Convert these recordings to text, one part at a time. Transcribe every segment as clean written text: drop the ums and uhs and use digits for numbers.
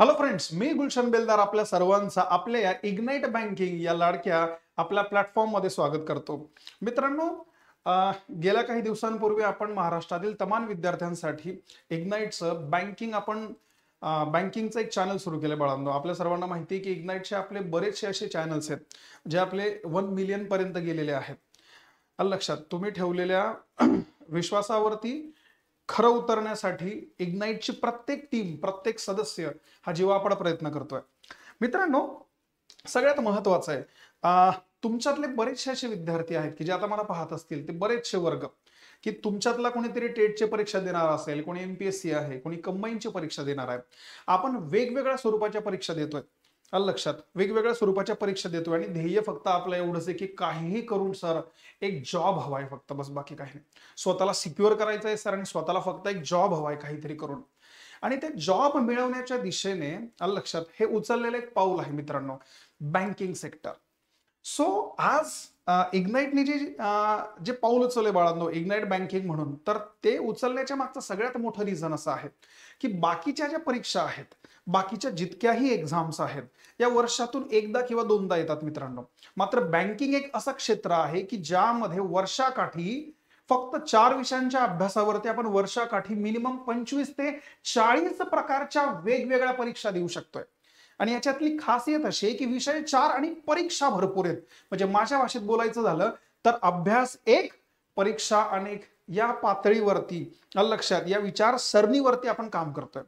Hello friends, मी गुलशन बेलदार आपल्या सर्वांचा आपल्या या इग्नाइट बँकिंग या लाडक्या आपल्या प्लॅटफॉर्म मध्ये स्वागत करतो. मित्रांनो, गेल्या काही दिवसांपूर्वी आपण महाराष्ट्रातील तमाम विद्यार्थ्यांसाठी इग्नाइटचं बँकिंगचं एक चॅनल सुरू केलं. बाळांनो, आपल्या सर्वांना माहिती आहे की इग्नाइटचे आपले बरेचसे असे चॅनल्स आहेत जे आपले 1 मिलियन पर्यंत गेलेले आहेत. लक्षात तुम्ही ठेवलेल्या विश्वासावरती खरं उतरण्यासाठी इग्नाइटची प्रत्येक टीम, प्रत्येक सदस्य हा जीवापाड प्रयत्न करतोय. मित्रांनो, सगळ्यात महत्वाचं आहे, तुमच्यातले बरेचसे असे विद्यार्थी आहेत की जे आता मला पाहत असतील, ते बरेचसे वर्ग की तुमच्यातला कोणीतरी टेटची परीक्षा देणार असेल, कोणी एमपीएससी आहे, कोणी कंबाईनची परीक्षा देणार आहे. आपण वेगवेगळ्या स्वरूपाच्या परीक्षा देतोय. लक्षात, वेगवेगळ्या स्वरूपाच्या परीक्षा देतोय आणि ध्येय फक्त आपलं एवढंच आहे की काहीही करून सर एक जॉब हवाय, फक्त बस, बाकी काही नाही. स्वतःला सिक्युअर करायचं आहे सर आणि स्वतःला फक्त एक जॉब हवाय काहीतरी करून. आणि ते जॉब मिळवण्याच्या दिशेने लक्षात हे उचललेलं एक पाऊल आहे मित्रांनो, बँकिंग सेक्टर. सो आज इग्नाइटने जे पाऊल उचलले बाळांनो, इग्नाइट बँकिंग म्हणून, तर ते उचलण्याच्या मागचं सगळ्यात मोठं रिझन असं आहे की बाकीच्या ज्या परीक्षा आहेत, बाकीच्या जितक्याही एक्झाम्स आहेत, या वर्षातून एकदा किंवा दोनदा येतात मित्रांनो. मात्र बँकिंग एक असं क्षेत्र आहे की ज्यामध्ये वर्षाकाठी फक्त 4 विषयांच्या अभ्यासावरती आपण वर्षाकाठी मिनिमम 25 ते 40 प्रकारच्या वेगवेगळ्या परीक्षा देऊ शकतोय. आणि याच्यातली खासियत अशी आहे की विषय 4 आणि परीक्षा भरपूर आहेत. म्हणजे माझ्या भाषेत बोलायचं झालं तर अभ्यास एक, परीक्षा अनेक, या पातळीवरती लक्षात, या विचारसरणीवरती आपण काम करतोय.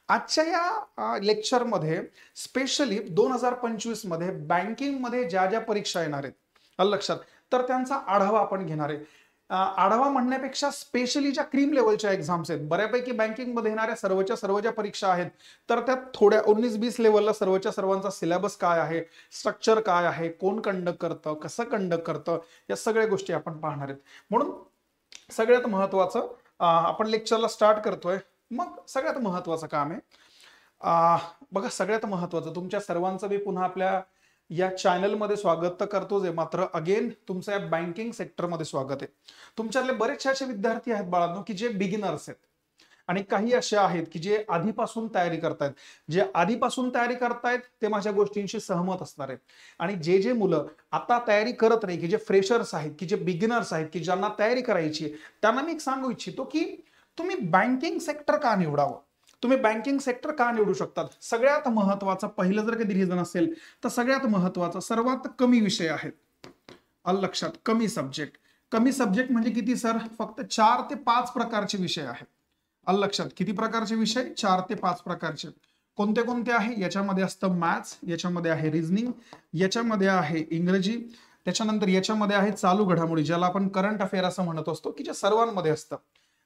आजच्या या लेक्चरमध्ये स्पेशली 2025 मध्ये बँकिंग मध्ये ज्या ज्या परीक्षा येणार आहेत लक्षात, तर त्यांचा आढावा आपण घेणार आहे. आढावा म्हणण्यापेक्षा स्पेशली ज्या क्रीम लेवलच्या एक्झाम्स आहेत, बऱ्यापैकी बँकिंग मध्ये येणाऱ्या सर्व ज्या परीक्षा आहेत, तर त्यात थोड्या 19-20 लेवलला सर्वांचा सिलेबस काय आहे, स्ट्रक्चर काय आहे, कोण कंडक्ट करतं, कसं कंडक्ट करतं, या सगळ्या गोष्टी आपण पाहणार आहेत. म्हणून सगळ्यात महत्वाचं आपण लेक्चरला स्टार्ट करतोय. मग सगळ्यात महत्वाचं काम आहे, बघा, सगळ्यात महत्वाचं तुमच्या सर्वांचं मी पुन्हा आपल्या या चॅनलमध्ये स्वागत तर करतोच आहे, मात्र अगेन तुमचं या बँकिंग सेक्टरमध्ये स्वागत आहे. तुमच्यातले बरेचसे असे विद्यार्थी आहेत बाळांनो की जे बिगिनर्स आहेत आणि काही असे आहेत की जे आधीपासून तयारी करतायत. जे आधीपासून तयारी करतायत ते माझ्या गोष्टींशी सहमत असणार आहेत. आणि जे मुलं आता तयारी करत नाही, की जे फ्रेशर्स आहेत, की जे बिगिनर्स आहेत, की ज्यांना तयारी करायची, त्यांना मी एक सांगू इच्छितो की तुम्ही बँकिंग सेक्टर का निवडावं, तुम्ही बँकिंग सेक्टर का निवडू शकतात. सगळ्यात महत्वाचं पहिलं जर कधी रिझन असेल तर सगळ्यात महत्वाचं सर्वात कमी विषय आहेत. लक्षात, कमी सब्जेक्ट. कमी सब्जेक्ट म्हणजे किती सर? फक्त 4 ते 5 प्रकारचे विषय आहेत. लक्षात, किती प्रकारचे विषय? 4 ते 5 प्रकारचे. कोणते कोणते आहे? याच्यामध्ये असतं मॅथ्स, याच्यामध्ये आहे रिझनिंग, याच्यामध्ये आहे इंग्रजी, त्याच्यानंतर याच्यामध्ये आहे चालू घडामोडी, ज्याला आपण करंट अफेअर असं म्हणत असतो, की जे सर्वांमध्ये असतं,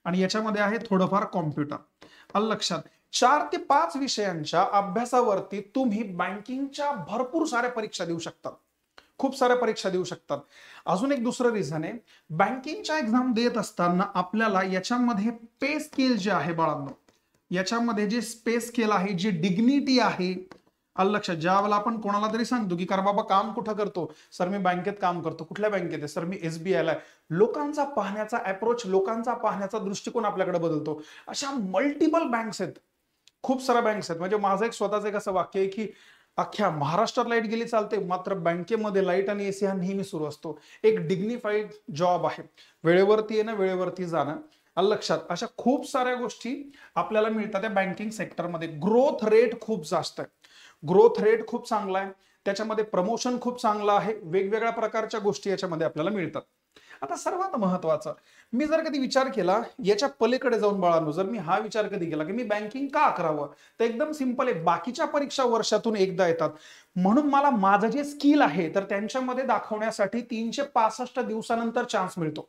आणि याच्यामध्ये आहे थोडंफार कॉम्प्युटर. लक्षात, 4 ते 5 विषयांच्या अभ्यासावरती तुम्ही बँकिंगच्या भरपूर साऱ्या परीक्षा देऊ शकतात, खूप साऱ्या परीक्षा देऊ शकतात. अजून एक दुसरं रिझन आहे, बँकिंगच्या एक्झाम देत असताना आपल्याला याच्यामध्ये पे स्केल जे आहे बाळांनो, याच्यामध्ये जे पे स्केल आहे, जी डिग्निटी आहे, लक्षात, ज्या वेळेला आपण कोणाला तरी सांगतो की बाबा काम कुठं करतो, सर मी बँकेत काम करतो. कुठल्या बँकेत आहे? सर मी SBI ला आहे. लोकांचा पाहण्याचा अप्रोच, लोकांचा पाहण्याचा दृष्टिकोन आपल्याकडे बदलतो. अशा मल्टिपल बँक्स आहेत, खूप साऱ्या बँक्स आहेत. म्हणजे माझं एक स्वतःच एक असं वाक्य आहे की अख्ख्या महाराष्ट्रात लाईट गेली चालते, मात्र बँकेमध्ये लाईट आणि एसी हा नेहमी सुरू असतो. एक डिग्निफाईड जॉब आहे, वेळेवरती येणं, वेळेवरती जाणं. लक्षात, अशा खूप साऱ्या गोष्टी आपल्याला मिळतात त्या बँकिंग सेक्टरमध्ये. ग्रोथ रेट खूप जास्त आहे, ग्रोथ रेट खूप चांगला आहे, त्याच्यामध्ये प्रमोशन खूप चांगलं आहे, वेगवेगळ्या प्रकारच्या गोष्टी याच्यामध्ये आपल्याला मिळतात. आता सर्वात महत्वाचं, मी जर कधी विचार केला याच्या पलीकडे जाऊन बाळांनो, जर मी हा विचार कधी केला की मी बँकिंग का करावं, तर एकदम सिंपल आहे, बाकीच्या परीक्षा वर्षातून एकदा येतात, म्हणून मला माझं जे स्किल आहे तर त्यांच्यामध्ये दाखवण्यासाठी 365 दिवसानंतर चान्स मिळतो.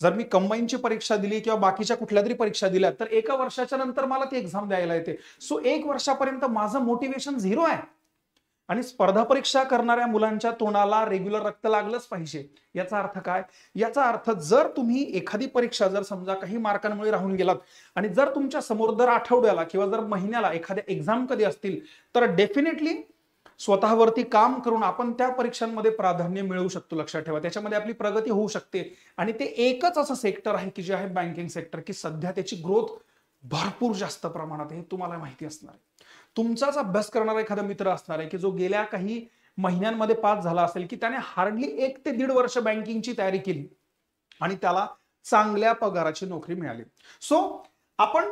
जर मी कंबाईनची परीक्षा दिली किंवा बाकीच्या कुठल्या तरी परीक्षा दिल्या तर एका वर्षाच्या नंतर मला ती एक्झाम द्यायला येते. सो 1 वर्षापर्यंत माझं मोटिवेशन 0 आहे. आणि स्पर्धा परीक्षा करणाऱ्या मुलांच्या तोंडाला रेग्युलर रक्त लागलंच पाहिजे. याचा अर्थ काय? याचा अर्थ जर तुम्ही एखादी परीक्षा जर समजा काही मार्कांमुळे राहून गेलात आणि जर तुमच्या समोर दर आठवड्याला किंवा जर महिन्याला एखाद्या एक्झाम कधी असतील, तर डेफिनेटली स्वतःवरती काम करून आपण त्या परीक्षांमध्ये प्राधान्य मिळवू शकतो. लक्षात ठेवा, त्याच्यामध्ये आपली प्रगती होऊ शकते. आणि ते एकच असं सेक्टर आहे की जे आहे बँकिंग सेक्टर, की सध्या त्याची ग्रोथ भरपूर जास्त प्रमाणात हे तुम्हाला माहिती असणार आहे. तुमचाच अभ्यास करणारा एखादा मित्र असणार आहे की जो गेल्या काही महिन्यांमध्ये पास झाला असेल, की त्याने हार्डली 1 ते 1.5 वर्ष बँकिंगची तयारी केली आणि त्याला चांगल्या पगाराची नोकरी मिळाली. सो आपण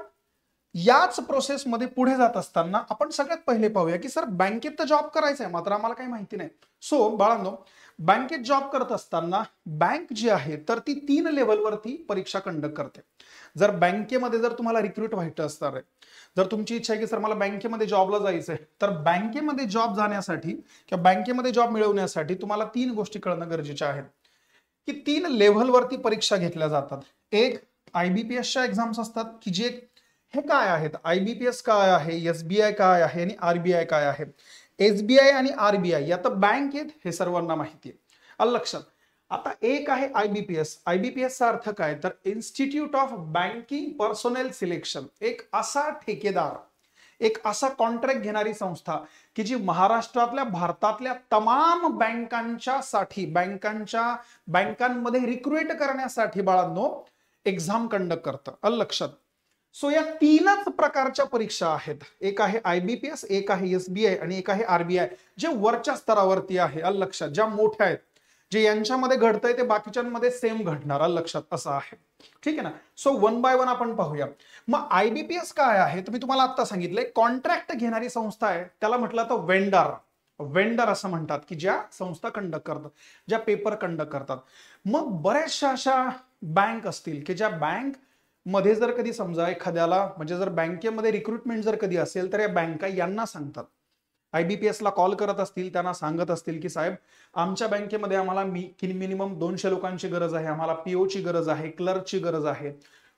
याच प्रोसेसमध्ये पुढे जात असताना आपण सगळ्यात पहिले पाहूया की सर बँकेत तर जॉब करायचा आहे, मात्र आम्हाला काही माहिती नाही. सो बाळांनो, बँकेत जॉब करत असताना बँक जी आहे तर ती 3 लेव्हलवरती परीक्षा कंडक्ट करते. जर बँकेमध्ये जर तुम्हाला रिक्रूट व्हायचं असणार आहे, जर तुमची इच्छा आहे की सर मला बँकेमध्ये जॉबला जायचंय, तर बँकेमध्ये जॉब जाण्यासाठी किंवा बँकेमध्ये जॉब मिळवण्यासाठी तुम्हाला 3 गोष्टी कळणं गरजेच्या आहेत की 3 लेव्हलवरती परीक्षा घेतल्या जातात. एक IBPSच्या एक्झाम्स असतात की जे हे काय आहेत, IBPS काय आहे, SBI काय आहे आणि RBI काय आहे. SBI आणि RBI या तर बँक आहेत हे सर्वांना माहिती आहे. आलं लक्षात. आता एक आहे IBPS चा अर्थ काय, तर institute of banking personnel selection. एक असा ठेकेदार, एक असा कॉन्ट्रॅक्ट घेणारी संस्था की जी महाराष्ट्रातल्या भारतातल्या तमाम बँकांमध्ये रिक्रुट करण्यासाठी बाळांनो एक्झाम कंडक्ट करतं. आलं लक्षात. सो या 3च प्रकारच्या परीक्षा आहेत. एक आहे IBPS, एक आहे SBI आणि एक आहे RBI, जे वरच्या स्तरावरती आहे. आलं लक्षात. ज्या मोठ्या आहेत, जे यांच्यामध्ये घडतंय ते बाकीच्यांमध्ये सेम घडणार. आलं लक्षात. असं आहे. ठीक आहे ना. सो 1 बाय 1 आपण पाहूया. मग IBPS काय आहे, तर मी तुम्हाला आता सांगितलंय कॉन्ट्रॅक्ट घेणारी संस्था आहे. त्याला म्हटलं तर वेंडर असं म्हणतात की ज्या संस्था कंडक्ट करतात, ज्या पेपर कंडक्ट करतात. मग बऱ्याचशा अशा बँक असतील की ज्या बँक मध्ये जर कधी समजा एखाद्याला म्हणजे जर बँकेमध्ये रिक्रुटमेंट जर कधी असेल तर या बँका यांना सांगतात, IBPS ला कॉल करत असतील, त्यांना सांगत असतील की साहेब आमच्या बँकेमध्ये आम्हाला मिनिमम 200 लोकांची गरज आहे, आम्हाला PO ची गरज आहे, क्लर्कची गरज आहे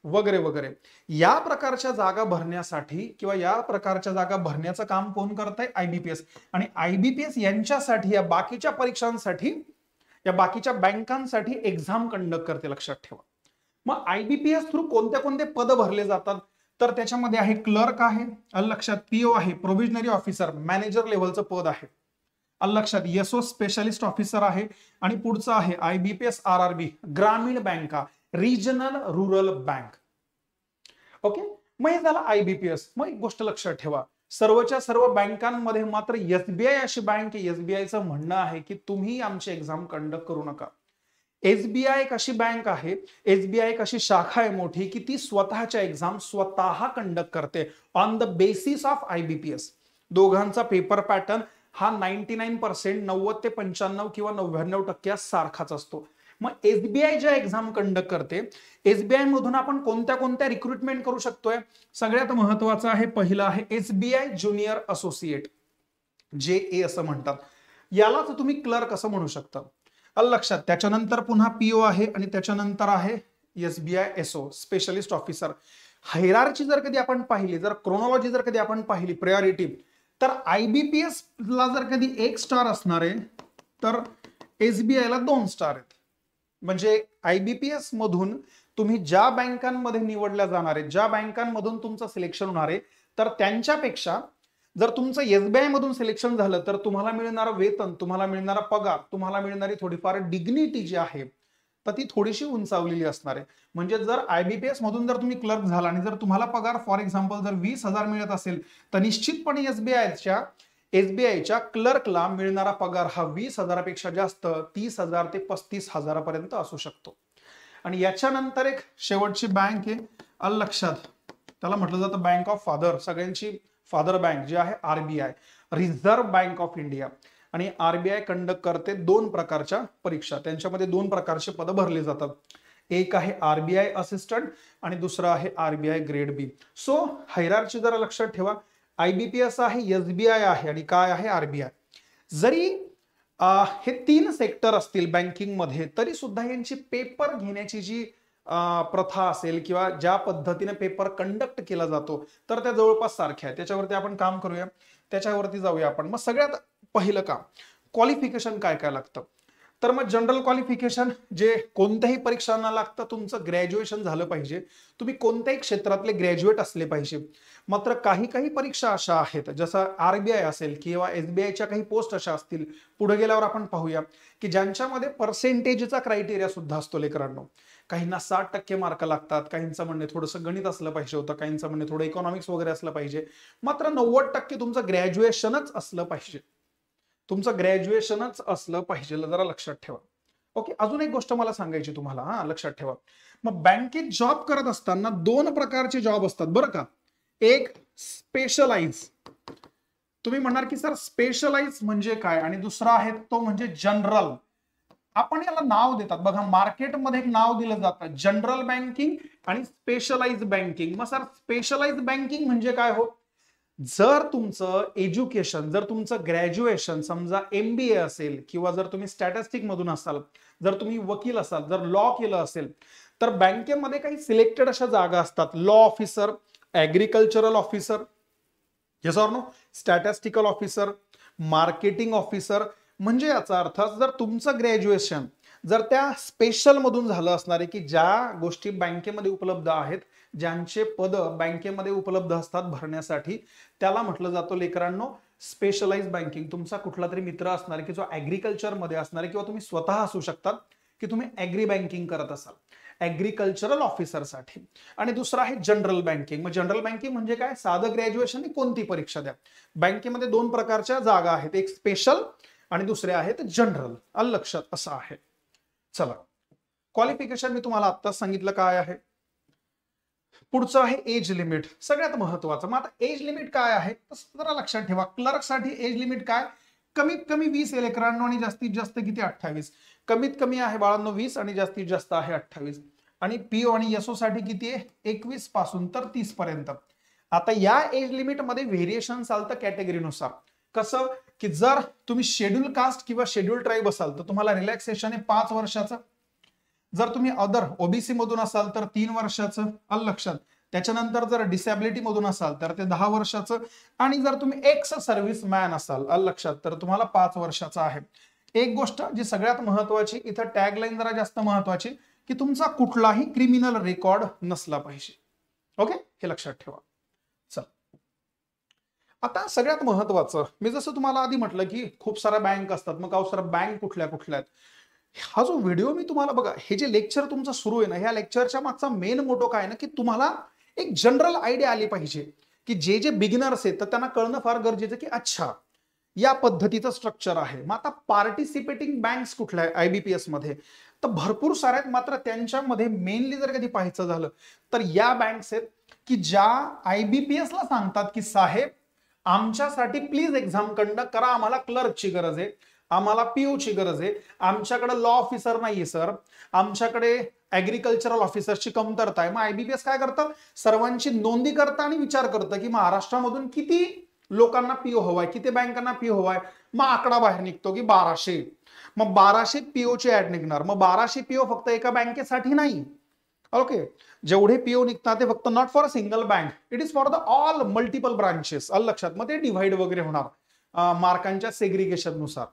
वगैरे वगैरे. या प्रकारच्या जागा भरण्यासाठी किंवा या प्रकारच्या जागा भरण्याचं काम कोण करत आहे, IBPS. आणि IBPS यांच्यासाठी या बाकीच्या परीक्षांसाठी या बाकीच्या बँकांसाठी एक्झाम कंडक्ट करते. लक्षात ठेवा. मग IBPS थ्रू कोणत्या कोणते पद भरले जातात, तर त्याच्यामध्ये आहे क्लर्क आहे. आलं लक्षात. PO आहे, प्रोव्हिजनरी ऑफिसर, मॅनेजर लेव्हलचं पद आहे. आलं लक्षात. SO स्पेशलिस्ट ऑफिसर आहे. आणि पुढचं आहे IBPS RRB, ग्रामीण बँका, रिजनल रुरल बँक. ओके. मग हे झालं IBPS. मग एक गोष्ट लक्षात ठेवा, सर्वच्या सर्व बँकांमध्ये मात्र SBI अशी बँक आहे, SBIचं म्हणणं आहे की तुम्ही आमची एक्झाम कंडक्ट करू नका. SBI एक अशी बँक आहे, SBI एक अशी शाखा आहे मोठी की ती स्वतःच्या एक्झाम स्वतः कंडक्ट करते on the basis of IBPS. दोघांचा पेपर पॅटर्न हा 99% 90 ते 95 किंवा 99% सारखाच असतो. मग SBI ज्या एक्झाम कंडक्ट करते, SBI मधून आपण कोणत्या कोणत्या रिक्रुटमेंट करू शकतोय. सगळ्यात महत्वाचं आहे, पहिलं आहे SBI ज्युनियर असोसिएट, JA असं म्हणतात. यालाच तुम्ही क्लर्क असं म्हणू शकता. आलं लक्षात. त्याच्यानंतर पुन्हा PO आहे आणि त्याच्यानंतर आहे SBI SO specialist officer. Hierarchy जर कधी आपण पाहिली, जर क्रोनॉलॉजी जर कधी आपण पाहिली, प्रायोरिटी, तर IBPS ला जर कधी 1 स्टार असणार आहे तर SBI ला 2 स्टार आहेत. म्हणजे IBPS मधून तुम्ही ज्या बँकांमध्ये निवडल्या जाणार आहे, ज्या बँकांमधून तुमचं सिलेक्शन होणार आहे, तर त्यांच्यापेक्षा जर तुमचं SBI मधून सिलेक्शन झालं तर तुम्हाला मिळणारं वेतन, तुम्हाला मिळणारा पगार, तुम्हाला मिळणारी थोडीफार डिग्निटी जी आहे तर ती थोडीशी उंचावलेली असणार आहे. म्हणजे जर IBPS मधून जर तुम्ही क्लर्क झाला आणि जर तुम्हाला पगार फॉर एक्झाम्पल जर 20,000 मिळत असेल, तर निश्चितपणे SBIच्या क्लर्कला मिळणारा पगार हा 20,000 पेक्षा जास्त 30,000 ते 35,000 पर्यंत असू शकतो. आणि याच्यानंतर एक शेवटची बँक आहे. आलं लक्षात. त्याला म्हटलं जातं बँक ऑफ फादर, सगळ्यांची फादर बँक जी आहे RBI, reserve bank of India. आणि RBI कंडक्ट करते 2 प्रकारच्या परीक्षा. त्यांच्यामध्ये 2 प्रकारचे पद भरले जातात. एक आहे RBI असिस्टंट आणि दुसरं आहे RBI grade B. So hierarchy जरा लक्षात ठेवा, IBPS आहे, SBI आहे आणि काय आहे RBI. जरी हे 3 सेक्टर असतील बँकिंग मध्ये, तरी सुद्धा यांची पेपर घेण्याची जी प्रथा असेल किंवा ज्या पद्धतीने पेपर कंडक्ट केला जातो तर त्या जवळपास सारख्या आहेत. त्याच्यावरती आपण काम करूया, त्याच्यावरती जाऊया आपण. मग सगळ्यात पहिलं काम, क्वालिफिकेशन काय काय लागतं. तर मग जनरल क्वालिफिकेशन जे कोणत्याही परीक्षांना लागतं, तुमचं ग्रॅज्युएशन झालं पाहिजे, तुम्ही कोणत्याही क्षेत्रातले ग्रॅज्युएट असले पाहिजे. मात्र काही काही परीक्षा अशा आहेत, जसं RBI असेल किंवा SBIच्या काही पोस्ट अशा असतील, पुढे गेल्यावर आपण पाहूया की ज्यांच्यामध्ये पर्सेंटेजचा क्रायटेरिया सुद्धा असतो लेकरांनो. काहींना 60% मार्क लागतात, काहींचं म्हणणे थोडंसं गणित असलं पाहिजे होतं, काहींचं म्हणणे थोडं इकॉनॉमिक्स वगैरे असलं पाहिजे, मात्र 90% तुमचं ग्रॅज्युएशनच असलं पाहिजे. तुमचं ग्रॅज्युएशनच असलं पाहिजे, जरा लक्षात ठेवा. ओके, अजून एक गोष्ट मला सांगायची तुम्हाला, हा लक्षात ठेवा. मग बँकेत जॉब करत असताना 2 प्रकारचे जॉब असतात बरं का. एक स्पेशलाइज, तुम्ही म्हणणार की सर स्पेशलाइज म्हणजे काय, आणि दुसरा आहे तो म्हणजे जनरल. आपण याला नाव देतात बघा, मार्केटमध्ये एक नाव दिलं जातं जनरल बँकिंग आणि स्पेशलाइज बँकिंग. मग सर स्पेशलाइज बँकिंग म्हणजे काय हो? जर तुमचं एज्युकेशन, जर तुमचं ग्रॅज्युएशन समजा MBA असेल, किंवा जर तुम्ही स्टॅटिस्टिक मधून असाल, जर तुम्ही वकील असाल, जर लॉ केलं असेल, तर बँकेमध्ये काही सिलेक्टेड अशा जागा असतात. Law officer, agricultural officer, yes or no, statistical officer, marketing officer. म्हणजे याचा अर्थ जर तुमचं ग्रॅज्युएशन जर त्या स्पेशल मधून झालं असणार आहे, की ज्या गोष्टी बँकेमध्ये उपलब्ध आहेत, ज्यांचे पद बँकेमध्ये उपलब्ध असतात भरण्यासाठी, त्याला म्हटलं जातं लेकरांनो स्पेशलाइज बँकिंग. तुमचा कुठला तरी मित्र असणार आहे की जो ऍग्रिकल्चर मध्ये असणार आहे, किंवा तुम्ही स्वतः असू शकतात की तुम्ही ऍग्री बँकिंग करत असाल ऍग्रिकल्चरल ऑफिसरसाठी. आणि दुसरा आहे जनरल बँकिंग. मग जनरल बँकिंग म्हणजे काय? साधं ग्रॅज्युएशन कोणती परीक्षा द्या. बँकेमध्ये 2 प्रकारच्या जागा आहेत, एक स्पेशल आणि दुसरे आहेत जनरल. आलं लक्षात? असं आहे. चला, क्वालिफिकेशन मी तुम्हाला आत्ताच सांगितलं काय आहे. पुढचं आहे एज लिमिट, सगळ्यात महत्वाचं. मग आता एज लिमिट काय आहे जरा लक्षात ठेवा. क्लर्कसाठी एज लिमिट काय? कमीत कमी 20 लेकरांनो आणि जास्तीत जास्त किती? 28. कमीत कमी आहे बाळांनो 20 आणि जास्तीत जास्त आहे 28. आणि पीओ आणि एसओ साठी किती आहे? 21 पासून तर 30 पर्यंत. आता या एज लिमिट मध्ये व्हेरिएशन चालतं कॅटेगरीनुसार. कसं की जर तुम्ही शेड्यूल कास्ट किंवा शेड्यूल ट्राईब असाल तर तुम्हाला रिलॅक्सेशन आहे 5 वर्षाचं. जर तुम्ही अदर ओबीसी मधून असाल तर 3 वर्षाचं. आलं लक्षात? त्याच्यानंतर जर डिसॅबिलिटी मधून असाल तर ते 10 वर्षाचं. आणि जर तुम्ही एक्स सर्व्हिस मॅन असाल, आलं लक्षात, तर तुम्हाला 5 वर्षाचं आहे. एक गोष्ट जी सगळ्यात महत्वाची इथं, टॅगलाईन जरा जास्त महत्वाची, की तुमचा कुठलाही क्रिमिनल रेकॉर्ड नसला पाहिजे. ओके, हे लक्षात ठेवा. चल, आता सगळ्यात महत्वाचं, मी जसं तुम्हाला आधी म्हटलं की खूप साऱ्या बँक असतात. मग अहो सर बँक कुठल्या कुठल्या आहेत? हा जो व्हिडिओ मी तुम्हाला बघा, हे जे लेक्चर तुमचं सुरू आहे ना, ह्या लेक्चरच्या मागचा मेन मोटो काय ना, की तुम्हाला एक जनरल आयडिया आली पाहिजे, की जे बिगिनर्स आहेत तर त्यांना कळणं फार गरजेचं की अच्छा या पद्धतीचं स्ट्रक्चर आहे. मग आता पार्टिसिपेटिंग बँक्स कुठल्या आहे IBPS मध्ये? तर भरपूर साऱ्या आहेत. मात्र त्यांच्यामध्ये मेनली जर कधी पाहायचं झालं तर या बँक्स आहेत की ज्या IBPS ला सांगतात की साहेब आमच्यासाठी प्लीज एक्झाम कंडक्ट करा, आम्हाला क्लर्कची गरज आहे, आम्हाला पीओ ची गरज आहे, आमच्याकडे लॉ ऑफिसर नाहीये सर, आमच्याकडे ऍग्रिकल्चरल ऑफिसरची कमतरता आहे. मग IBPS काय करतं? सर्वांची नोंदी करतं आणि विचार करतं की महाराष्ट्रामधून किती लोकांना पीओ हवाय, किती बँकांना पीओ हवाय. मग आकडा बाहेर निघतो की 1200. मग 1200 पीओ चे ऍड निघणार. मग 1200 पीओ फक्त एका बँकेसाठी नाही. ओके, जेवढे पीओ निघतात ते फक्त not for a single bank, it is for the all multiple branches. आलं लक्षात? मग ते डिव्हाइड वगैरे होणार मार्कांच्या सेग्रिगेशन नुसार.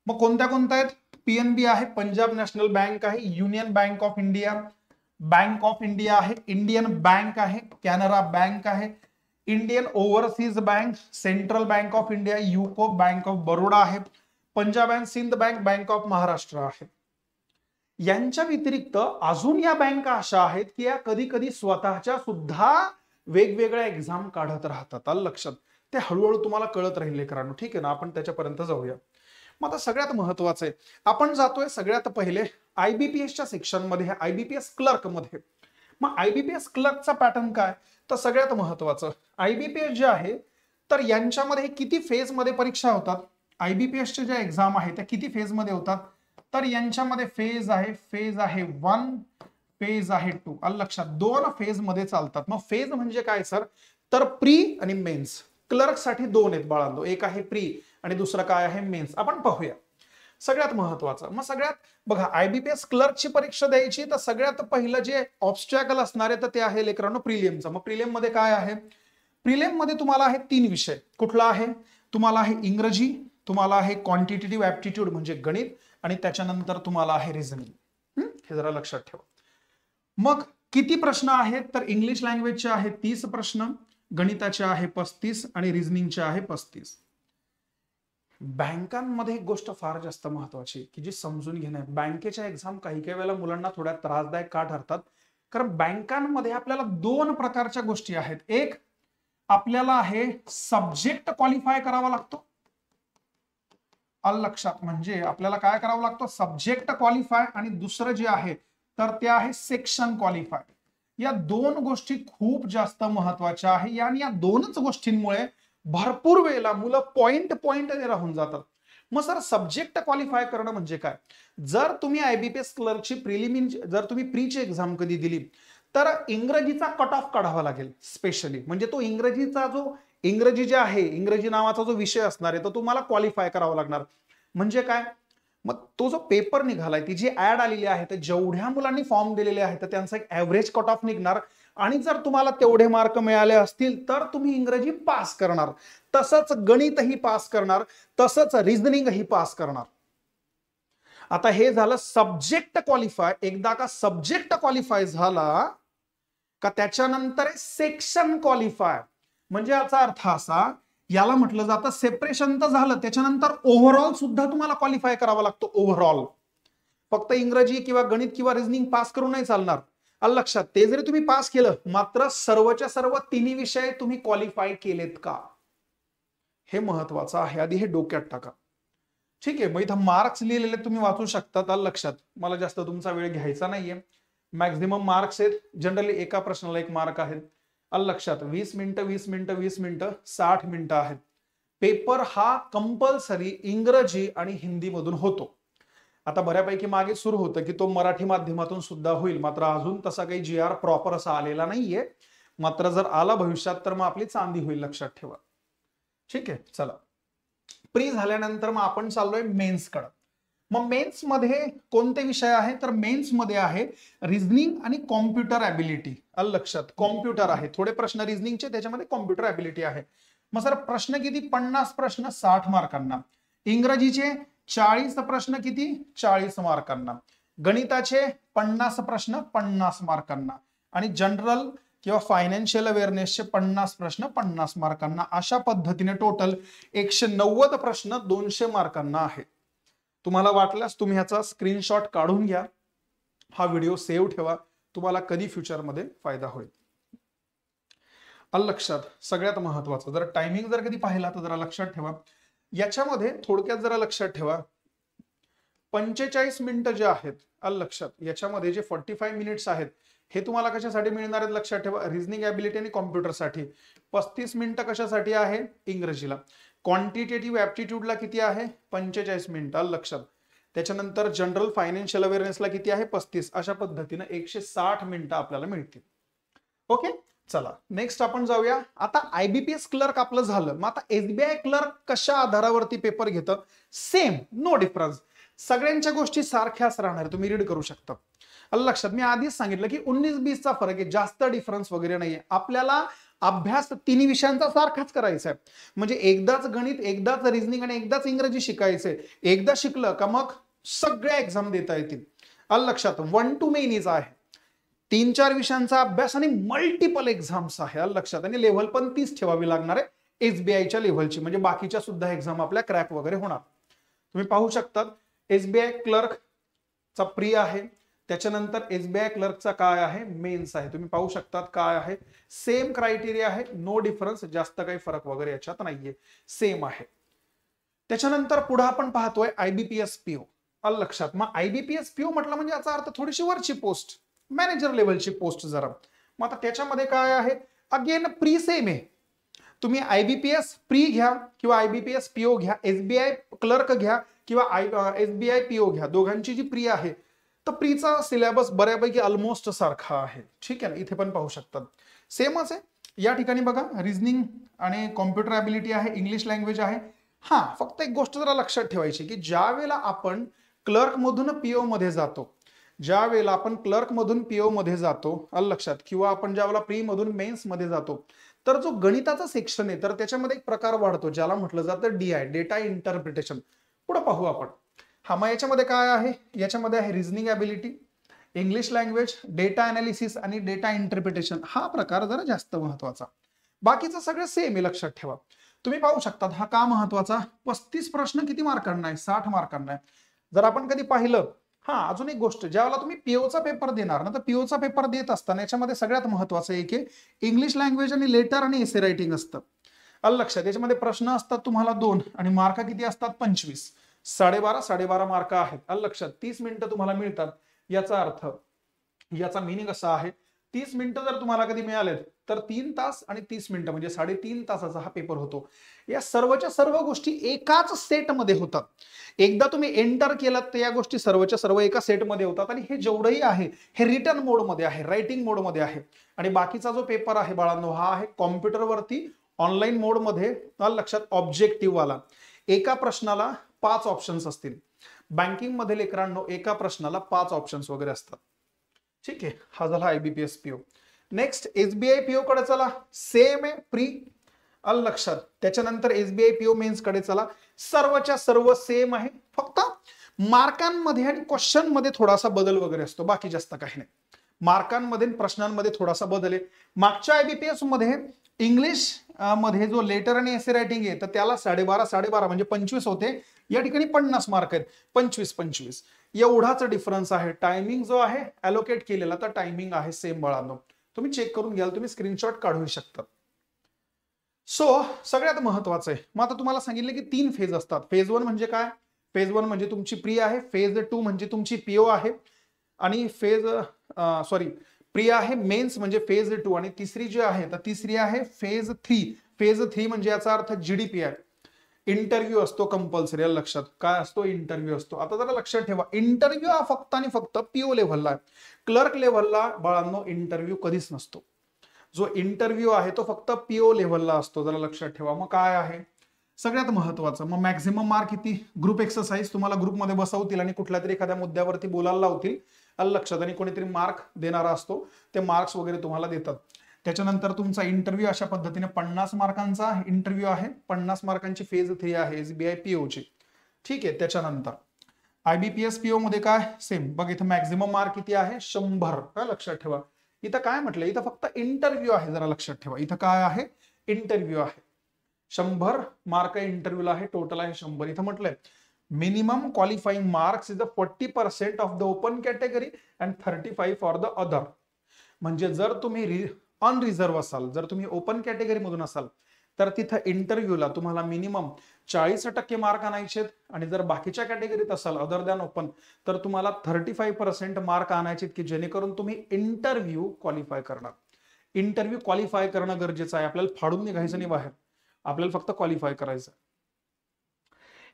मग कोणत्या कोणत्या आहेत? PNB आहे, पंजाब नॅशनल बँक आहे, union bank of India, bank of India आहे, इंडियन बँक आहे, कॅनरा बँक आहे, Indian overseas bank, central bank of India, UCO bank of Baroda आहे, Punjab and Sindh bank, bank of Maharashtra आहे. यांच्या व्यतिरिक्त अजून या बँका अशा आहेत की या कधी कधी स्वतःच्या सुद्धा वेगवेगळ्या एक्झाम काढत राहतात. आलं लक्षात? ते हळूहळू तुम्हाला कळत राहील लेकरांनो, ठीक आहे ना? आपण त्याच्यापर्यंत जाऊया. मग आता सगळ्यात महत्वाचं आहे, आपण जातोय सगळ्यात पहिले IBPSच्या सेक्शन मध्ये, IBPS क्लर्क मध्ये. मग IBPS क्लर्कचा पॅटर्न काय? तर सगळ्यात महत्वाचं IBPS जे आहे तर यांच्यामध्ये किती फेज मध्ये परीक्षा होतात? IBPSच्या ज्या एक्झाम आहेत त्या किती फेज मध्ये होतात? तर यांच्यामध्ये फेज आहे 1, फेज आहे 2. आलं लक्षात? 2 फेज मध्ये चालतात. मग फेज म्हणजे काय सर? तर प्री आणि मेन्स. क्लर्क साठी 2 आहेत बाळांनो, एक आहे प्री आणि दुसरं काय आहे? मेन्स. आपण पाहूया. सगळ्यात महत्वाचं, मग सगळ्यात बघा IBPS क्लर्कची परीक्षा द्यायची तर सगळ्यात पहिलं जे ऑब्स्टॅकल असणार आहे तर ते आहे लेकरांनो प्रिलिमचं. मग प्रिलिम मध्ये काय आहे? प्रिलिम मध्ये तुम्हाला आहे 3 विषय. कुठला आहे? तुम्हाला आहे इंग्रजी, तुम्हाला आहे क्वांटिटेटिव्ह ऍप्टिट्यूड म्हणजे गणित, आणि त्याच्यानंतर तुम्हाला आहे रिझनिंग. हे जरा लक्षात ठेवा. मग किती प्रश्न आहेत? तर इंग्लिश लँग्वेजचे आहे 30 प्रश्न, गणिताचे आहे 35 आणि रिझनिंगचे आहे 35. बँकांमध्ये एक गोष्ट फार जास्त महत्वाची की जी समजून घेणं आहे. बँकेच्या एक्झाम काही काही वेळेला मुलांना थोड्या त्रासदायक का ठरतात, कारण बँकांमध्ये आपल्याला दोन प्रकारच्या गोष्टी आहेत. एक आपल्याला आहे सब्जेक्ट क्वालिफाय करावा लागतो. लक्षात, म्हणजे आपल्याला काय करावं लागतं, सब्जेक्ट क्वालिफाय, आणि दुसरं जे आहे तर ते आहे सेक्शन क्वालिफाय. या दोन गोष्टी खूप जास्त महत्वाच्या आहे आणि या दोनच गोष्टींमुळे भरपूर वेळेला मुलं पॉइंट राहून जातात. मग सर सब्जेक्ट क्वालिफाय करणं म्हणजे काय? जर तुम्ही आयबीपीएस क्लर्कची प्रिलिमिनरी, जर तुम्ही प्रीची एक्झाम कधी दिली तर इंग्रजीचा कट ऑफ काढावा लागेल स्पेशली. म्हणजे तो इंग्रजीचा जो इंग्रजी जे आहे, इंग्रजी नावाचा जो विषय असणार आहे तो तुम्हाला क्वालिफाय करावा लागणार. म्हणजे काय, मग तो जो पेपर निघालाय, ती जी ऍड आलेली आहे, तर जेवढ्या मुलांनी फॉर्म दिलेले आहेत तर त्यांचा एक ऍव्हरेज कट ऑफ निघणार, आणि जर तुम्हाला तेवढे मार्क मिळाले असतील तर तुम्ही इंग्रजी पास करणार, तसंच गणितही पास करणार, तसंच रिझनिंगही पास करणार. आता हे झालं सब्जेक्ट क्वालिफाय. एकदा का सब्जेक्ट क्वालिफाय झाला का त्याच्यानंतर सेक्शन क्वालिफाय. म्हणजे याचा अर्थ असा, याला म्हटलं जातं सेपरेशन तर झालं, त्याच्यानंतर ओव्हरऑल सुद्धा तुम्हाला क्वालिफाय करावा लागतो. ओव्हरऑल फक्त इंग्रजी किंवा गणित किंवा रिझनिंग पास करून नाही चालणार. लक्षात, ते जरी तुम्ही पास केलं, मात्र सर्वच्या सर्व तिन्ही विषय तुम्ही क्वालिफाय केलेत का, हे महत्वाचं आहे. आधी हे डोक्यात टाका. ठीक आहे, मग इथं मार्क्स लिहिलेले तुम्ही वाचू शकतात. लक्षात, मला जास्त तुमचा वेळ घ्यायचा नाहीये. मॅक्झिमम मार्क्स आहेत, जनरली एका प्रश्नाला 1 मार्क आहेत. लक्षात, 20 मिनिटं 20 मिनिटं 20 मिनिटं 60 मिनिटं आहेत. पेपर हा कंपल्सरी इंग्रजी आणि हिंदी मधून होतो. आता बऱ्यापैकी मागे सुरू होतं की तो मराठी माध्यमातून सुद्धा होईल, मात्र अजून तसा काही GR प्रॉपर असा आलेला नाहीये. मात्र जर आला भविष्यात तर मग आपली चांदी होईल, लक्षात ठेवा. ठीक आहे, चला. प्री झाल्यानंतर मग आपण चाललोय मेन्स कडे. मग मेन्स मध्ये कोणते विषय आहे, तर मेन्स मध्ये आहे रिझनिंग आणि कॉम्प्युटर ॲबिलिटी. लक्षात, कॉम्प्युटर आहे, थोडे प्रश्न रिझनिंगचे, त्याच्यामध्ये कॉम्प्युटर ॲबिलिटी आहे. मग सर प्रश्न किती, 50 प्रश्न 60 मार्कांना. इंग्रजीचे 40 प्रश्न किती, 40 मार्कांना. गणिताचे 50 प्रश्न 50 मार्कांना. आणि जनरल किंवा फायनान्शियल अवेअरनेसचे 50 प्रश्न 50 मार्कांना. अशा पद्धतीने टोटल 190 प्रश्न 200 मार्कांना आहे. तुम्हाला वाटल्यास तुम्ही ह्याचा स्क्रीनशॉट काढून घ्या, हा व्हिडिओ सेव्ह ठेवा, तुम्हाला कधी फ्युचरमध्ये फायदा होईल. लक्षात, सगळ्यात महत्वाचं, जर टायमिंग जर कधी पाहिला तर जरा लक्षात ठेवा. याच्यामध्ये थोडक्यात जरा लक्षात ठेवा, 45 मिनिटं जे आहेत, लक्षात, याच्यामध्ये जे 45 मिनिट्स आहेत हे तुम्हाला कशासाठी मिळणार आहेत, लक्षात ठेवा, रिझनिंग ॲबिलिटी आणि कॉम्प्युटरसाठी. 35 मिनिटं कशासाठी आहे, इंग्रजीला. क्वांटिटेटिव्ह ॲप्टिट्यूडला किती आहे, 45 मिनिटं, लक्षात. त्याच्यानंतर जनरल फायनान्शियल अवेअरनेसला किती आहे, 35. अशा पद्धतीने 160 मिनिटं आपल्याला मिळतील. ओके, चला नेक्स्ट आपण जाऊया. आता आयबीपीएस क्लर्क आपलं झालं, मग आता एसबीआय क्लर्क कशा आधारावरती पेपर घेतं, सेम, नो डिफरन्स, सगळ्यांच्या गोष्टी सारख्याच राहणार, तुम्ही रीड करू शकता. लक्षात, मी आधीच सांगितलं की 19-20चा फरक आहे, जास्त डिफरन्स वगैरे नाहीये. आपल्याला अभ्यास तिन्ही विषयांचा सारखाच करायचा आहे. म्हणजे एकदाच गणित, एकदाच रिझनिंग आणि एकदाच इंग्रजी शिकायचंय. एकदा शिकलं का मग सगळ्या एक्झाम देता येतील. लक्षात, 1 to मेन आहे, 3-4 विषयांचा अभ्यास आणि मल्टिपल एक्झाम्स आहे. लक्षात, आणि लेव्हल पण 30 ठेवावी लागणार आहे एसबीआयच्या लेव्हलची, म्हणजे बाकीच्या सुद्धा एक्झाम आपल्या क्रॅक वगैरे होणार. तुम्ही पाहू शकतात, एसबीआय क्लर्कचा प्री आहे, त्याच्यानंतर एसबीआय क्लर्कचा काय आहे, मेन्स आहे. तुम्ही पाहू शकतात काय आहे, सेम क्रायटेरिया आहे, नो डिफरन्स, जास्त काही फरक वगैरे याच्यात नाहीये, सेम आहे. त्याच्यानंतर पुढे आपण पाहतोय आयबीपीएस पीओ. लक्षात, मग आयबीपीएस पीओ म्हटलं म्हणजे याचा अर्थ थोडीशी वरची पोस्ट, मॅनेजर लेवलची पोस्ट जरा. मग आता त्याच्यामध्ये काय आहे, अगेन प्री सेम आहे. तुम्ही आयबीपीएस प्री घ्या किंवा आयबीपीएस पीओ घ्या, एसबीआय क्लर्क घ्या किंवा एसबीआय पीओ घ्या, दोघांची जी प्री आहे तर प्रीचा सिलेबस बऱ्यापैकी ऑलमोस्ट सारखा आहे. ठीक आहे ना, इथे पण पाहू शकतात सेमच आहे. या ठिकाणी बघा, रिझनिंग आणि कॉम्प्युटर ॲबिलिटी आहे, इंग्लिश लँग्वेज आहे. हा, फक्त एक गोष्ट जरा लक्षात ठेवायची की ज्या वेळेला आपण क्लर्क मधून पीओ मध्ये जातो, ज्या वेळेला आपण क्लर्क मधून पीओ मध्ये जातो, लक्षात, किंवा आपण ज्या वेळेला प्री मधून मेन्स मध्ये जातो, तर जो गणिताचा सेक्शन आहे तर त्याच्यामध्ये एक प्रकार वाढतो ज्याला म्हटलं जातं DI, डेटा इंटरप्रिटेशन. पुढे पाहू आपण. हा, मग याच्यामध्ये काय आहे, याच्यामध्ये आहे reasoning ability, English language, data analysis आणि डेटा इंटरप्रिटेशन. हा प्रकार जरा जास्त महत्वाचा, बाकीचं सगळं सेम आहे, लक्षात ठेवा. तुम्ही पाहू शकता हा का महत्वाचा. 35 प्रश्न किती मार्कांना आहे? 60 मार्कांना आहे. जर आपण कधी पाहिलं, हा अजून एक गोष्ट, ज्यावेळेला तुम्ही पीओचा पेपर देणार ना, तर पीओचा पेपर देत असताना याच्यामध्ये सगळ्यात महत्वाचं एक आहे इंग्लिश लँग्वेज आणि लेटर आणि एसे रायटिंग असतं. आलं लक्षात. याच्यामध्ये प्रश्न असतात तुम्हाला 2 आणि मार्क किती असतात? 25. 12.5 मार्क आहेत. आलं लक्षात. 30 मिनिटं तुम्हाला मिळतात. याचा अर्थ, याचा मिनिंग असा आहे, 30 मिनिटं जर तुम्हाला कधी मिळालेत तर 3 तास आणि 30 मिनिटं म्हणजे 3.5 तासाचा हा पेपर होतो. या सर्वच्या सर्व गोष्टी एकाच सेटमध्ये होतात. एकदा तुम्ही एंटर केलात तर या गोष्टी सर्वच्या सर्व एका सेटमध्ये होतात आणि हे जेवढंही आहे हे रिटर्न मोडमध्ये आहे, रायटिंग मोडमध्ये आहे. आणि बाकीचा जो पेपर आहे बाळांनो हा आहे कॉम्प्युटरवरती ऑनलाईन मोडमध्ये. लक्षात. ऑब्जेक्टिव्ह वाला. एका प्रश्नाला 5 ऑप्शन्स असतील. बँकिंग मध्ये लेकरांनो एका प्रश्नाला 5 ऑप्शन्स वगैरे असतात. ठीक आहे. हा झाला IBPS PO. Next SBI PO कडे चला. सेम आहे प्री. आलं लक्षात. त्याच्यानंतर एसबीआय पीओ मेन्स कडे चला. सर्वच्या सर्व सेम आहे. फक्त मार्कांमध्ये आणि क्वेश्चन मध्ये थोडासा बदल वगैरे असतो, बाकी जास्त काही नाही. मार्कांमध्ये प्रश्नांमध्ये थोडासा बदल आहे. मागच्या आयबीपीएस मध्ये इंग्लिश मध्ये जो लेटर आणि एसे रायटिंग आहे तर त्याला 12.5 म्हणजे 25 होते. या ठिकाणी 50 मार्क आहेत. 25 एवढाच डिफरन्स आहे. टायमिंग जो आहे अलोकेट केलेला तर टायमिंग आहे सेम बाळांनो. तुम्ही चेक करून घ्याल, तुम्ही स्क्रीनशॉट काढू शकता. सो सगळ्यात महत्वाचं आहे. मग आता तुम्हाला सांगितलं की 3 फेज असतात. फेज 1 म्हणजे काय? फेज 1 म्हणजे तुमची प्री आहे. फेज 2 म्हणजे तुमची पीओ आहे. आणि प्री आहे मेन्स म्हणजे फेज 2. आणि तिसरी जी आहे तर तिसरी आहे फेज 3. फेज 3 म्हणजे याचा अर्थ जीडीपी आहे. इंटरव्ह्यू असतो कंपल्सरी. लक्षात. काय असतो? इंटरव्ह्यू असतो. आता जरा लक्षात ठेवा, इंटरव्ह्यू हा फक्त आणि फक्त पीओ लेव्हलला आहे. क्लर्क लेव्हलला बाळांनो इंटरव्ह्यू कधीच नसतो. जो इंटरव्ह्यू आहे तो फक्त पीओ लेव्हलला असतो. जरा लक्षात ठेवा. मग काय आहे सगळ्यात महत्वाचं, मग मॅक्झिमम मार्क किती? ग्रुप एक्सरसाइज तुम्हाला ग्रुपमध्ये बसवतील आणि कुठल्या तरी एखाद्या मुद्द्यावरती बोलायला लावतील. लक्षात. आणि कोणीतरी मार्क देणारा असतो, ते मार्क्स वगैरे तुम्हाला देतात. त्याच्यानंतर तुमचा इंटरव्ह्यू अशा पद्धतीने 50 मार्कांचा इंटरव्ह्यू आहे. 50 मार्कांची फेज 3 आहे एसबीआय पीओ ची. ठीक आहे. त्याच्यानंतर आयबीपीएस पीओ मध्ये काय? सेम. बघ इथं मॅक्झिमम मार्क किती आहे? 100. लक्षात ठेवा. इथं काय म्हटलं? इथं फक्त इंटरव्ह्यू आहे. जरा लक्षात ठेवा. इथं काय आहे? इंटरव्ह्यू आहे. 100 मार्क इंटरव्ह्यूला आहे. टोटल आहे 100. इथं म्हटलंय minimum qualifying marks is 40% of the open category and 35 for the other. म्हणजे जर तुम्ही अनरिझर्व्ह असाल, जर तुम्ही ओपन कॅटेगरी मधून असाल तर तिथं इंटरव्ह्यूला तुम्हाला मिनिमम 40% मार्क आणायचे. आणि जर बाकीच्या कॅटेगरीत असाल अदर दॅन ओपन तर तुम्हाला 35% मार्क आणायचे की जेणेकरून तुम्ही इंटरव्ह्यू क्वालिफाय करणार. इंटरव्ह्यू क्वालिफाय करणं गरजेचं आहे. आपल्याला फाडून निघायचं नाही बाहेर, आपल्याला फक्त क्वालिफाय करायचं.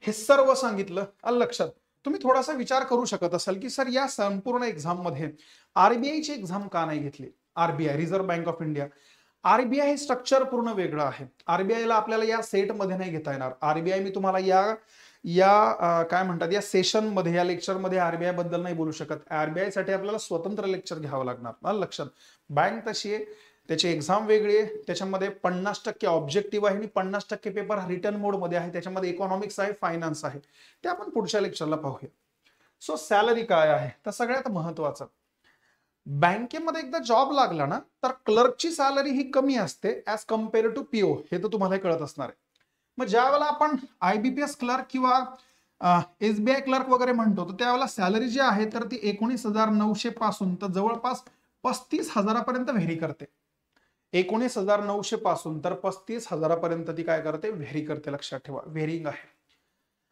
हे सर्व सांगितलं. लक्षात. तुम्ही थोडासा विचार करू शकत असाल की सर या संपूर्ण एक्झाम मध्ये आरबीआय ची एक्झाम का नाही घेतली? RBI reserve bank of India. RBI हे स्ट्रक्चर पूर्ण वेगळं आहे. आरबीआयला आपल्याला या सेट मध्ये नाही घेता येणार. आरबीआय मी तुम्हाला काय म्हणतात या सेशन मध्ये, या लेक्चर मध्ये आरबीआय बद्दल नाही बोलू शकत. आरबीआय साठी आपल्याला स्वतंत्र लेक्चर घ्यावं लागणार. लक्षात. बँक तशी आहे, त्याची एक्झाम वेगळी आहे. त्याच्यामध्ये 50% ऑब्जेक्टिव्ह आहे आणि 50% पेपर रिटर्न मोड मध्ये आहे. त्याच्यामध्ये इकॉनॉमिक्स आहे, फायनान्स आहे. ते आपण पुढच्या लेक्चरला पाहूया. सो सॅलरी काय आहे? तर सगळ्यात महत्वाचं, बँकेमध्ये एकदा जॉब लागला ना तर क्लर्कची सॅलरी ही कमी असते ऍज कम्पेअर टू पीओ. हे तर तुम्हाला कळत असणार आहे. मग ज्या वेळेला आपण आयबीपीएस क्लर्क किंवा एसबीआय क्लर्क वगैरे म्हणतो तर त्यावेळेला सॅलरी जी आहे तर ती 19,900 पासून तर जवळपास 35,000 पर्यंत व्हेरी करते. 19,900 पासून तर 35,000 पर्यंत ती काय करते? व्हेरी करते. लक्षात ठेवा. व्हेरिंग आहे.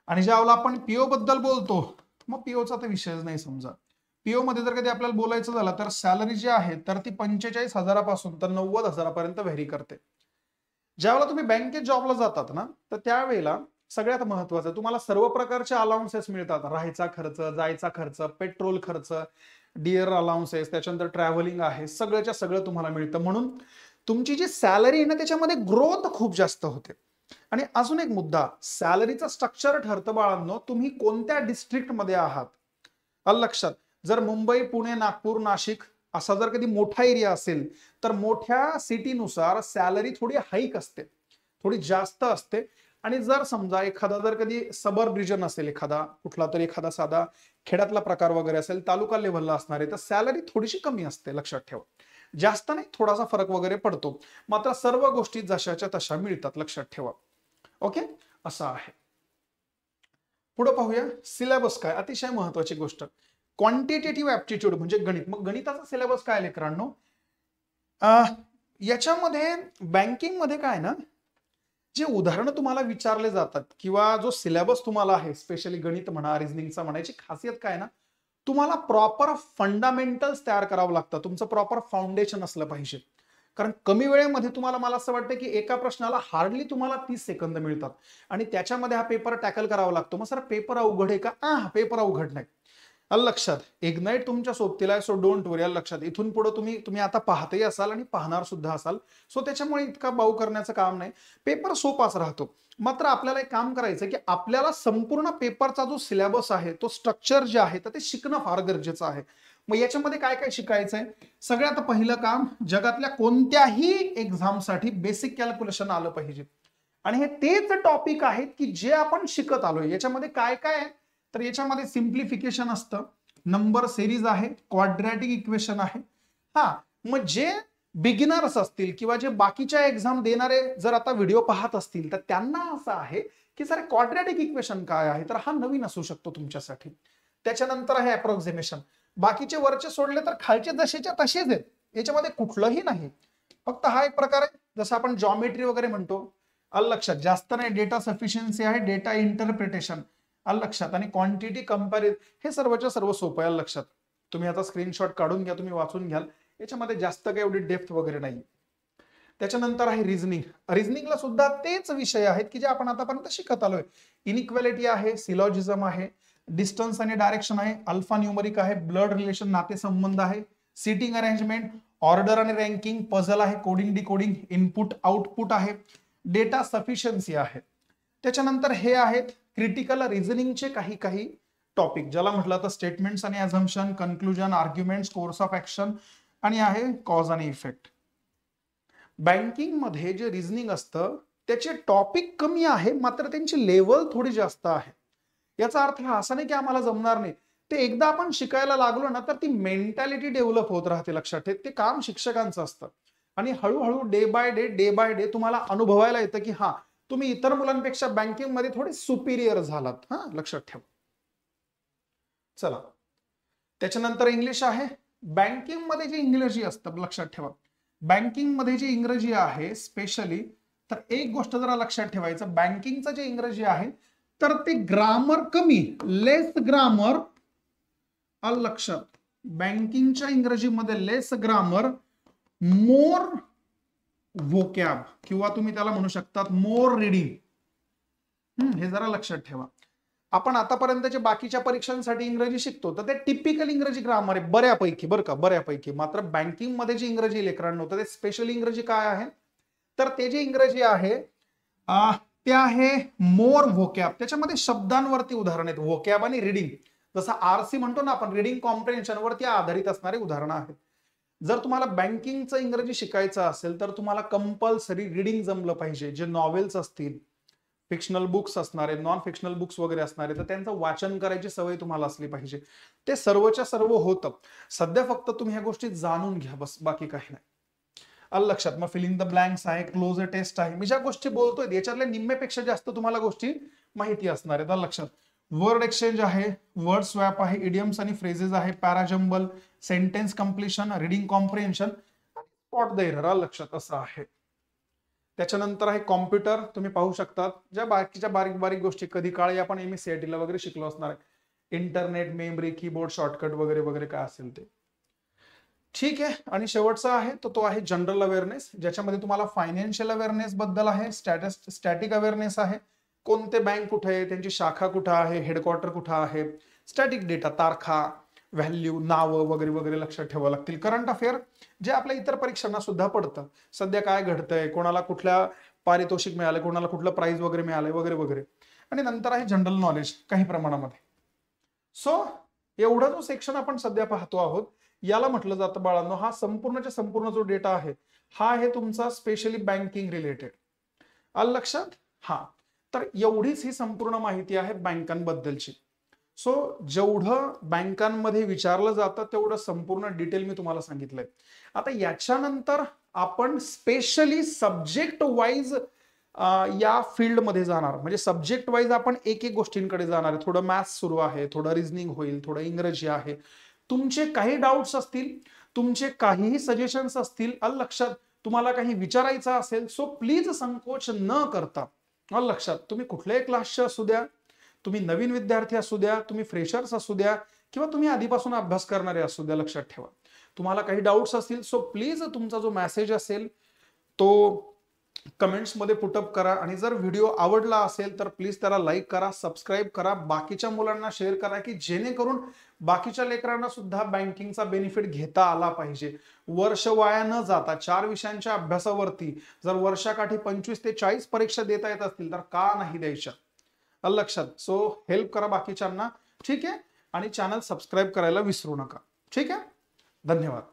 आणि ज्यावेळेला आपण पीओ बद्दल बोलतो मग पीओचा तर विषयच नाही. समजा पीओ मध्ये जर कधी आपल्याला बोलायचं झालं तर सॅलरी जी आहे तर ती 45,000 पासून तर 90,000 पर्यंत व्हेरी करते. ज्यावेळेला तुम्ही बँकेत जॉबला जातात ना तर त्यावेळेला सगळ्यात महत्वाचं तुम्हाला सर्व प्रकारचे अलाउन्सेस मिळतात. राहायचा खर्च, जायचा खर्च, पेट्रोल खर्च, डिअर अलाउन्सेस, त्याच्यानंतर ट्रॅव्हलिंग आहे, सगळ्याच्या सगळं तुम्हाला मिळतं. म्हणून तुमची जी सॅलरी आहे ना त्याच्यामध्ये ग्रोथ खूप जास्त होते. आणि अजून एक मुद्दा, सॅलरीचं स्ट्रक्चर ठरतं बाळांनो तुम्ही कोणत्या डिस्ट्रिक्ट मध्ये आहात. लक्षात. जर मुंबई, पुणे, नागपूर, नाशिक असा जर कधी मोठा एरिया असेल तर मोठ्या सिटीनुसार सॅलरी थोडी हाईक असते, थोडी जास्त असते. आणि जर समजा एखादा जर कधी सबर्ब रिजन असेल, एखादा कुठला तरी एखादा साधा खेड्यातला प्रकार वगैरे असेल, तालुका लेव्हलला असणार आहे तर सॅलरी थोडीशी कमी असते. लक्षात ठेवा. जास्त नाही, थोडासा फरक वगैरे पडतो. मात्र सर्व गोष्टी जशाच्या तशा मिळतात. लक्षात ठेवा. ओके, असं आहे. पुढे पाहूया सिलेबस काय, अतिशय महत्वाची गोष्ट. क्वांटिटेटिव्ह ऍप्टिट्यूड म्हणजे गणित. मग गणिताचा सिलेबस काय लेकरांनो? याच्यामध्ये बँकिंग मध्ये काय ना, जे उदाहरणं तुम्हाला विचारले जातात किंवा जो सिलेबस तुम्हाला आहे, स्पेशली गणित म्हणा, रिझनिंगचा म्हणायची खासियत काय ना, तुम्हाला प्रॉपर फंडामेंटल्स तयार करावं लागतं. तुमचं प्रॉपर फाउंडेशन असलं पाहिजे. कारण कमी वेळेमध्ये तुम्हाला, मला असं वाटतं की एका प्रश्नाला हार्डली तुम्हाला 30 सेकंद मिळतात आणि त्याच्यामध्ये हा पेपर टॅकल करावा लागतो. मग सर पेपर अवघड आहे का? पेपर अवघड नाही. आलं लक्षात? इग्नाइट तुमच्या सोबतीला आहे, सो डोंट वरी. आलं लक्षात? इथून पुढे तुम्ही आता पाहतही असाल आणि पाहणार सुद्धा असाल, सो त्याच्यामुळे इतका बाऊ करण्याचं काम नाही. पेपर सोपाच राहतो. मात्र आपल्याला एक काम करायचं की आपल्याला संपूर्ण पेपरचा जो सिलेबस आहे, तो स्ट्रक्चर जे आहे तर ते शिकणं फार गरजेचं आहे. मग याच्यामध्ये काय काय शिकायचंय? सगळ्यात पहिलं काम, जगातल्या कोणत्याही एक्झामसाठी बेसिक कॅल्क्युलेशन आलं पाहिजे. आणि हे तेच टॉपिक आहेत की जे आपण शिकत आलोय. याच्यामध्ये काय काय आहे? तर याच्यामध्ये सिम्प्लिफिकेशन असतं, नंबर सिरीज आहे, क्वाड्रॅटिक इक्वेशन आहे. मग जे बिगिनर्स असतील किंवा जे बाकीच्या एक्झाम देणारे जर आता व्हिडिओ पाहत असतील तर त्यांना असं आहे की सर क्वाड्रॅटिक इक्वेशन काय आहे, तर हा नवीन असू शकतो तुमच्यासाठी. त्याच्यानंतर आहे अप्रॉक्सिमेशन. बाकीचे वरचे सोडले तर खालचे जसेच्या तसेच आहेत, याच्यामध्ये कुठलंही नाही. फक्त हा एक प्रकार आहे, जसं आपण जॉमेट्री वगैरे म्हणतो. आलं लक्षात? जास्त नाही. डेटा सफिशियन्सी आहे, डेटा इंटरप्रिटेशन. आलं लक्षात? आणि क्वांटिटी कंपॅरिझन, हे सर्वच्या सर्व सोपं आहे. आलं लक्षात? तुम्ही आता स्क्रीनशॉट काढून घ्या, तुम्ही वाचून घ्याल. याच्यामध्ये जास्त काही एवढी डेप्थ वगैरे नाही. त्याच्यानंतर आहे रिझनिंग. रिझनिंगला सुद्धा तेच विषय आहेत की जे आपण आतापर्यंत शिकत आलोय. इनइक्वॅलिटी आहे, सिलॉजिझम आहे, डिस्टन्स आणि डायरेक्शन आहे, अल्फा न्यूमरिक आहे, ब्लड रिलेशन नातेसंबंध आहे, सीटिंग अरेंजमेंट, ऑर्डर आणि रँकिंग, पझल आहे, कोडिंग डिकोडिंग, इनपुट आउटपुट आहे, डेटा सफिशियन्सी आहे. त्याच्यानंतर हे आहेत क्रिटिकल रिझनिंगचे काही काही टॉपिक, ज्याला म्हटलं तर स्टेटमेंट्स आणि assumption, conclusion, arguments, course of action आणि आहे कॉज आणि इफेक्ट. बँकिंग मध्ये जे रिझनिंग असतं त्याचे टॉपिक कमी आहे, मात्र त्यांची लेवल थोडी जास्त आहे. याचा अर्थ हा असा नाही की आम्हाला जमणार नाही. ते एकदा आपण शिकायला लागलो ना तर ती मेंटॅलिटी डेव्हलप होत राहते. लक्षात ठेव, ते काम शिक्षकांचं असतं आणि हळूहळू डे बाय डे तुम्हाला अनुभवायला येतं की तुम्ही इतर मुलांपेक्षा बँकिंग मध्ये थोडे सुपिरियर झालात. लक्षात ठेवा. चला, त्याच्यानंतर इंग्लिश आहे. बँकिंग मध्ये जे इंग्रजी असतं, लक्षात ठेवा, बँकिंग मध्ये जे इंग्रजी आहे स्पेशली, तर एक गोष्ट जरा लक्षात ठेवायचं, बँकिंगचं जे इंग्रजी आहे तर ते ग्रामर कमी, लेस ग्रामर. आलं लक्षात? बँकिंगच्या इंग्रजीमध्ये लेस ग्रामर, मोर व्होकॅब, किंवा तुम्ही त्याला म्हणू शकतात मोर रीडिंग. हे जरा लक्षात ठेवा. आपण आतापर्यंतच्या बाकीच्या परीक्षांसाठी इंग्रजी शिकतो तर ते टिपिकल इंग्रजी ग्रामर आहे बऱ्यापैकी, बरं का, बऱ्यापैकी. मात्र बँकिंग मध्ये जे इंग्रजी लेकरांना होतं ते स्पेशल इंग्रजी काय आहे, तर ते जे इंग्रजी आहे ते आहे मोर व्होकॅब. त्याच्यामध्ये शब्दांवरती उदाहरण आहेत, व्होकॅब आणि रीडिंग. जसं आरसी म्हणतो ना आपण, रीडिंग कॉम्प्रिहेन्शन वरती आधारित असणारे उदाहरणं आहेत. जर तुम्हाला बँकिंगचं इंग्रजी शिकायचं असेल तर तुम्हाला कंपल्सरी रीडिंग जमलं पाहिजे. जे नॉवेल्स असतील, फिक्शनल बुक्स असणारे, नॉन फिक्शनल बुक्स वगैरे असणारे, तर त्यांचं वाचन करायची सवय तुम्हाला असली पाहिजे. ते सर्वच्या सर्व होतं. सध्या फक्त तुम्ही ह्या गोष्टी जाणून घ्या, बस, बाकी काही नाही. आलं लक्षात? मग फिलिंग द ब्लँक्स आहे, क्लोजर टेस्ट आहे. मी ज्या गोष्टी बोलतोय याच्यातल्या निम्म्यापेक्षा जास्त तुम्हाला गोष्टी माहिती असणार आहेत. आलं लक्षात? वर्ड एक्सचेंज आहे, वर्ड स्वॅप आहे, इडियम्स आणि फ्रेजेस आहे, parajumble, sentence completion, reading comprehension, spot the error. आलं लक्षात? असं आहे. त्याच्यानंतर आहे कॉम्प्युटर. तुम्ही पाहू शकतात ज्या बाकीच्या बारीक बारीक गोष्टी कधी काळी आपण MSCIT ला वगैरे शिकलो असणार आहे, इंटरनेट, मेमरी, कीबोर्ड, शॉर्टकट वगैरे वगैरे काय असेल ते. ठीक आहे. आणि शेवटचा आहे तो आहे जनरल अवेअरनेस, ज्याच्यामध्ये तुम्हाला फायनान्शियल अवेअरनेस बद्दल आहे, स्टॅटिक अवेअरनेस आहे, कोणते बँक कुठे आहे, त्यांची शाखा कुठं आहे, हेडक्वार्टर कुठं आहे, स्टॅटिक डेटा, तारखा, व्हॅल्यू, नावं वगैरे वगैरे लक्षात ठेवावं लागतील. करंट अफेअर जे आपल्या इतर परीक्षांना सुद्धा पडतं, सध्या काय घडतंय, कोणाला कुठल्या पारितोषिक मिळालं, कोणाला कुठलं प्राइज वगैरे मिळालंय वगैरे वगैरे. आणि नंतर आहे जनरल नॉलेज काही प्रमाणामध्ये. सो एवढा जो सेक्शन आपण सध्या पाहतो आहोत याला म्हटलं जातं बाळांनो, हा संपूर्णच्या संपूर्ण जो डेटा आहे हा आहे तुमचा स्पेशली बँकिंग रिलेटेड. आलं लक्षात? तर एवढीच ही संपूर्ण माहिती आहे बँकांबद्दलची. सो जेवढं बँकांमध्ये विचारलं जातं तेवढं संपूर्ण डिटेल मी तुम्हाला सांगितलंय. आता याच्यानंतर आपण स्पेशली सब्जेक्ट वाईज या फील्डमध्ये जाणार, म्हणजे सब्जेक्ट वाईज आपण एक एक गोष्टींकडे जाणार आहे. थोडं मॅथ्स सुरू आहे, थोडं रिझनिंग होईल, थोडं इंग्रजी आहे. तुमचे काही डाऊट्स असतील, तुमचे काहीही सजेशन्स असतील, लक्षात तुम्हाला काही विचारायचं असेल, सो प्लीज संकोच न करता लक्षात तुम्ही कुठल्याही क्लासचे असू द्या, तुम्ही नवीन विद्यार्थी असू द्या, तुम्ही फ्रेशर्स असू द्या, किंवा तुम्ही आधीपासून अभ्यास करणारे असू द्या, लक्षात ठेवा. तुम्हाला काही डाऊट्स असतील सो प्लीज तुमचा जो मेसेज असेल तो कमेंट्समध्ये पुटअप करा. आणि जर व्हिडिओ आवडला असेल तर प्लीज त्याला लाईक करा, सबस्क्राईब करा, बाकीच्या मुलांना शेअर करा, की जेणेकरून बाकीच्या लेकरांना सुद्धा बँकिंगचा बेनिफिट घेता आला पाहिजे. वर्ष वाया न जाता 4 विषयांच्या अभ्यासावरती जर वर्षाकाठी 25 ते 40 परीक्षा देता येत असतील तर का नाही द्यायच्या, लक्षात. सो हेल्प करा बाकीच्यांना, ठीक आहे. आणि चॅनल सबस्क्राईब करायला विसरू नका, ठीक आहे. धन्यवाद.